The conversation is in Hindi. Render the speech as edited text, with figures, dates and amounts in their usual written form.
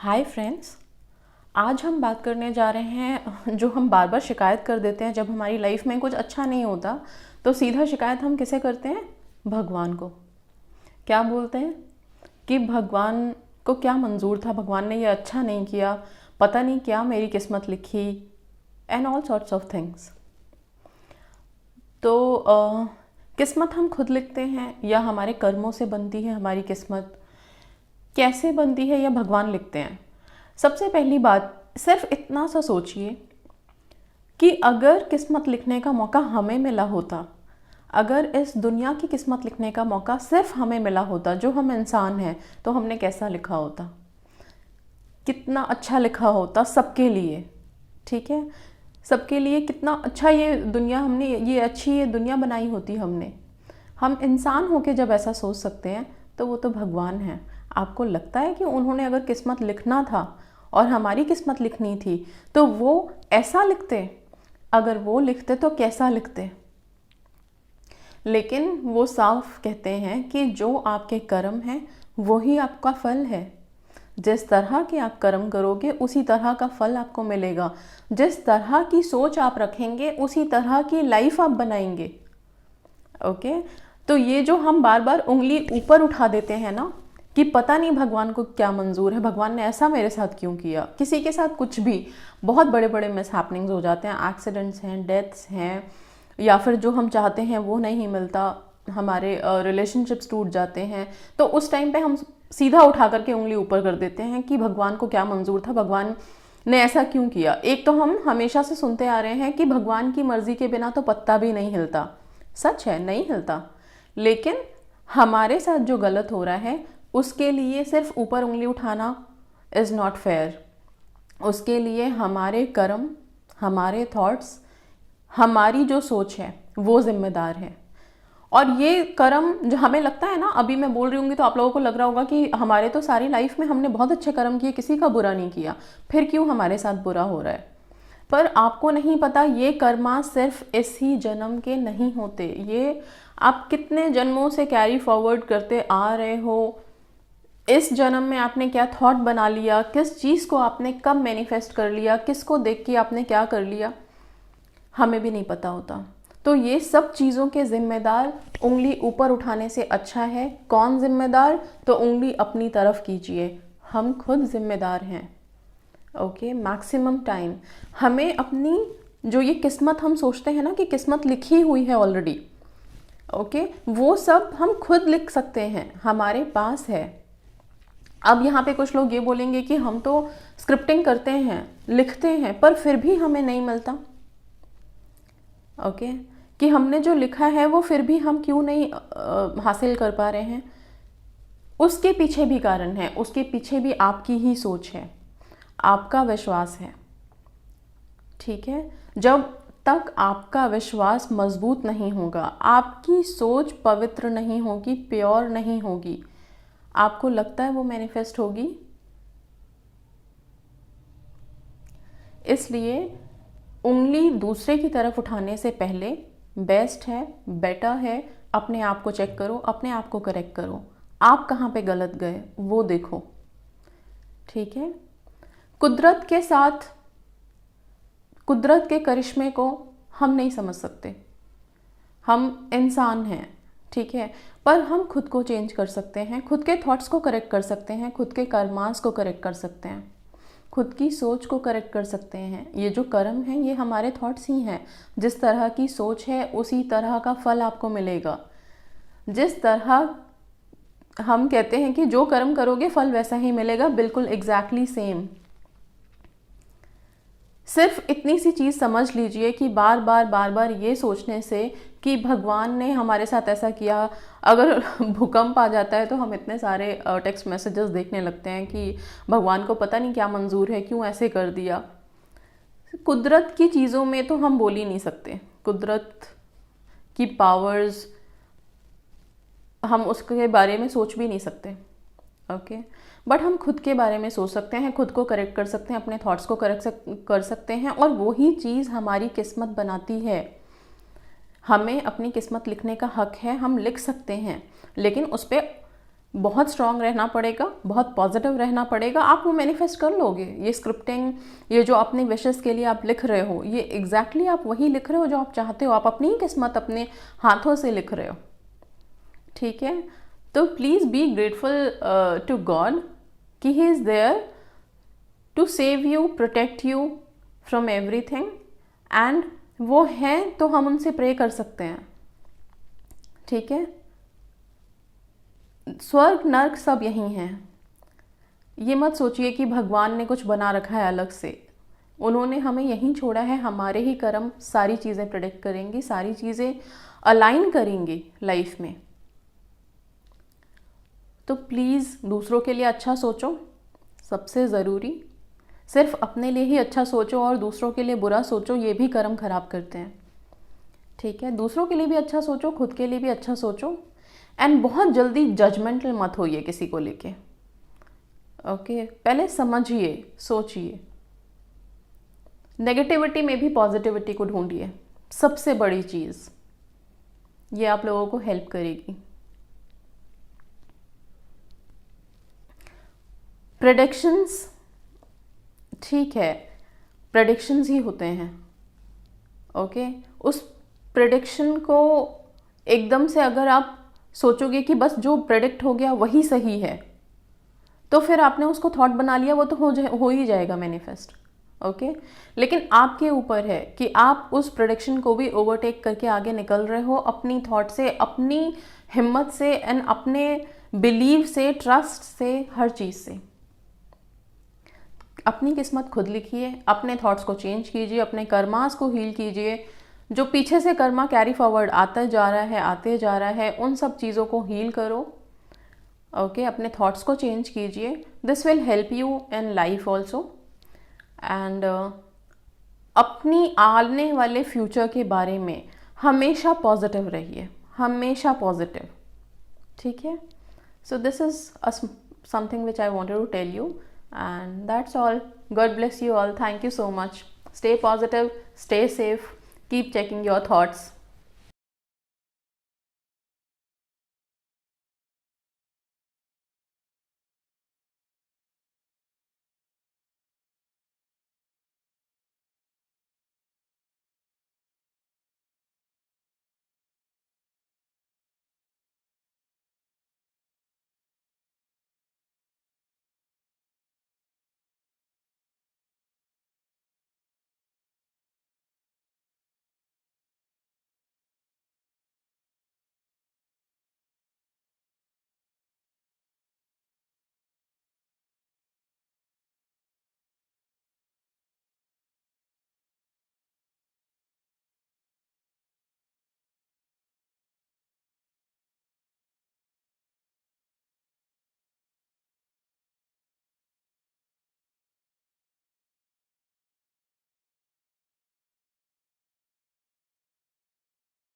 Hi friends. आज हम बात करने जा रहे हैं जो हम बार बार शिकायत कर देते हैं जब हमारी लाइफ में कुछ अच्छा नहीं होता। तो सीधा शिकायत हम किसे करते हैं? भगवान को। क्या बोलते हैं कि भगवान को क्या मंजूर था, भगवान ने ये अच्छा नहीं किया, पता नहीं क्या मेरी किस्मत लिखी, and all sorts of things. तो किस्मत हम खुद लिखते हैं या हमारे कर्मों से बनती है हमारी किस्मत? कैसे बनती है या भगवान लिखते हैं? सबसे पहली बात, सिर्फ इतना सा सोचिए कि अगर किस्मत लिखने का मौका हमें मिला होता, अगर इस दुनिया की किस्मत लिखने का मौका सिर्फ हमें मिला होता, जो हम इंसान हैं, तो हमने कैसा लिखा होता? कितना अच्छा लिखा होता सबके लिए। ठीक है, सबके लिए कितना अच्छा ये दुनिया, हमने ये दुनिया बनाई होती हमने। हम इंसान होके जब ऐसा सोच सकते हैं तो वो तो भगवान है। आपको लगता है कि उन्होंने अगर किस्मत लिखना था और हमारी किस्मत लिखनी थी तो वो ऐसा लिखते? अगर वो लिखते तो कैसा लिखते? लेकिन वो साफ कहते हैं कि जो आपके कर्म हैं वही आपका फल है। जिस तरह के आप कर्म करोगे उसी तरह का फल आपको मिलेगा। जिस तरह की सोच आप रखेंगे उसी तरह की लाइफ आप बनाएंगे। ओके, तो ये जो हम बार बार उंगली ऊपर उठा देते हैं ना कि पता नहीं भगवान को क्या मंजूर है, भगवान ने ऐसा मेरे साथ क्यों किया। किसी के साथ कुछ भी बहुत बड़े बड़े मिसहैपनिंग्स हो जाते हैं, एक्सीडेंट्स हैं, डेथ्स हैं, या फिर जो हम चाहते हैं वो नहीं मिलता, हमारे रिलेशनशिप्स टूट जाते हैं। तो उस टाइम पे हम सीधा उठा करके उंगली ऊपर कर देते हैं कि भगवान को क्या मंजूर था, भगवान ने ऐसा क्यों किया। एक तो हम हमेशा से सुनते आ रहे हैं कि भगवान की मर्जी के बिना तो पत्ता भी नहीं हिलता। सच है, नहीं हिलता। लेकिन हमारे साथ जो गलत हो रहा है उसके लिए सिर्फ ऊपर उंगली उठाना इज़ नॉट फेयर। उसके लिए हमारे कर्म, हमारे थॉट्स, हमारी जो सोच है वो जिम्मेदार है। और ये कर्म जो हमें लगता है ना, अभी मैं बोल रही हूँगी तो आप लोगों को लग रहा होगा कि हमारे तो सारी लाइफ में हमने बहुत अच्छे कर्म किए, किसी का बुरा नहीं किया, फिर क्यों हमारे साथ बुरा हो रहा है? पर आपको नहीं पता ये कर्मा सिर्फ इस ही जन्म के नहीं होते। ये आप कितने जन्मों से कैरी फॉरवर्ड करते आ रहे हो। इस जन्म में आपने क्या थॉट बना लिया, किस चीज़ को आपने कब मैनिफेस्ट कर लिया, किसको देख के आपने क्या कर लिया, हमें भी नहीं पता होता। तो ये सब चीज़ों के जिम्मेदार उंगली ऊपर उठाने से अच्छा है। कौन जिम्मेदार? तो उंगली अपनी तरफ कीजिए, हम खुद जिम्मेदार हैं। ओके, मैक्सिमम टाइम हमें अपनी जो ये किस्मत हम सोचते हैं ना कि किस्मत लिखी हुई है ऑलरेडी, ओके, वो सब हम खुद लिख सकते हैं, हमारे पास है। अब यहाँ पे कुछ लोग ये बोलेंगे कि हम तो स्क्रिप्टिंग करते हैं, लिखते हैं, पर फिर भी हमें नहीं मिलता। ओके, कि हमने जो लिखा है वो फिर भी हम क्यों नहीं हासिल कर पा रहे हैं? उसके पीछे भी कारण है, उसके पीछे भी आपकी ही सोच है, आपका विश्वास है। ठीक है, जब तक आपका विश्वास मजबूत नहीं होगा, आपकी सोच पवित्र नहीं होगी, प्योर नहीं होगी, आपको लगता है वो मैनिफेस्ट होगी? इसलिए उंगली दूसरे की तरफ उठाने से पहले बेस्ट है, बेटर है, अपने आप को चेक करो, अपने आप को करेक्ट करो, आप कहाँ पे गलत गए वो देखो। ठीक है, कुदरत के साथ, कुदरत के करिश्मे को हम नहीं समझ सकते, हम इंसान हैं, ठीक है, पर हम खुद को चेंज कर सकते हैं, खुद के थॉट्स को करेक्ट कर सकते हैं, खुद के कर्मास को करेक्ट कर सकते हैं, खुद की सोच को करेक्ट कर सकते हैं। ये जो कर्म है ये हमारे थॉट्स ही हैं। जिस तरह की सोच है उसी तरह का फल आपको मिलेगा। जिस तरह हम कहते हैं कि जो कर्म करोगे फल वैसा ही मिलेगा, बिल्कुल एग्जैक्टली सेम। सिर्फ इतनी सी चीज़ समझ लीजिए कि बार बार ये सोचने से कि भगवान ने हमारे साथ ऐसा किया, अगर भूकंप आ जाता है तो हम इतने सारे टेक्स्ट मैसेजेस देखने लगते हैं कि भगवान को पता नहीं क्या मंजूर है, क्यों ऐसे कर दिया। कुदरत की चीज़ों में तो हम बोल ही नहीं सकते, कुदरत की पावर्स हम उसके बारे में सोच भी नहीं सकते। ओके, बट हम खुद के बारे में सोच सकते हैं, खुद को करेक्ट कर सकते हैं, अपने थॉट्स को करेक्ट कर सकते हैं, और वही चीज़ हमारी किस्मत बनाती है। हमें अपनी किस्मत लिखने का हक है, हम लिख सकते हैं, लेकिन उस पर बहुत स्ट्रांग रहना पड़ेगा, बहुत पॉजिटिव रहना पड़ेगा, आप वो मैनिफेस्ट कर लोगे। ये स्क्रिप्टिंग, ये जो अपने विशेस के लिए आप लिख रहे हो, ये एग्जैक्टली आप वही लिख रहे हो जो आप चाहते हो। आप अपनी किस्मत अपने हाथों से लिख रहे हो, ठीक है। तो please be grateful to God कि he is there to save you, protect you from everything, and वो हैं तो हम उनसे प्रे कर सकते हैं, ठीक है। स्वर्ग नर्क सब यही हैं। ये मत सोचिए कि भगवान ने कुछ बना रखा है अलग से। उन्होंने हमें यहीं छोड़ा है, हमारे ही कर्म सारी चीज़ें प्रेडिक्ट करेंगी, सारी चीज़ें अलाइन करेंगी लाइफ में। तो प्लीज़ दूसरों के लिए अच्छा सोचो, सबसे ज़रूरी। सिर्फ अपने लिए ही अच्छा सोचो और दूसरों के लिए बुरा सोचो, ये भी कर्म खराब करते हैं, ठीक है। दूसरों के लिए भी अच्छा सोचो, खुद के लिए भी अच्छा सोचो, एंड बहुत जल्दी जजमेंटल मत होइए किसी को लेके, ओके। पहले समझिए, सोचिए। नेगेटिविटी में भी पॉजिटिविटी को ढूंढिए, सबसे बड़ी चीज़ ये आप लोगों को हेल्प करेगी। प्रेडिक्शंस, ठीक है, प्रेडिक्शंस ही होते हैं, ओके। उस प्रेडिक्शन को एकदम से अगर आप सोचोगे कि बस जो प्रेडिक्ट हो गया वही सही है, तो फिर आपने उसको थॉट बना लिया, वो तो हो ही जाएगा मैनिफेस्ट, ओके। लेकिन आपके ऊपर है कि आप उस प्रेडिक्शन को भी ओवरटेक करके आगे निकल रहे हो अपनी थॉट से, अपनी हिम्मत से, एंड अपने बिलीव से, ट्रस्ट से, हर चीज़ से। अपनी किस्मत खुद लिखिए, अपने थॉट्स को चेंज कीजिए, अपने कर्मास को हील कीजिए। जो पीछे से कर्मा कैरी फॉरवर्ड आता जा रहा है, आते जा रहा है, उन सब चीज़ों को हील करो, ओके। अपने थॉट्स को चेंज कीजिए, this will help you in life also. And अपनी आने वाले फ्यूचर के बारे में हमेशा पॉजिटिव रहिए, हमेशा पॉजिटिव, ठीक है। So this is something which I wanted to tell you, and that's all. God bless you all. Thank you so much. Stay positive, stay safe, keep checking your thoughts.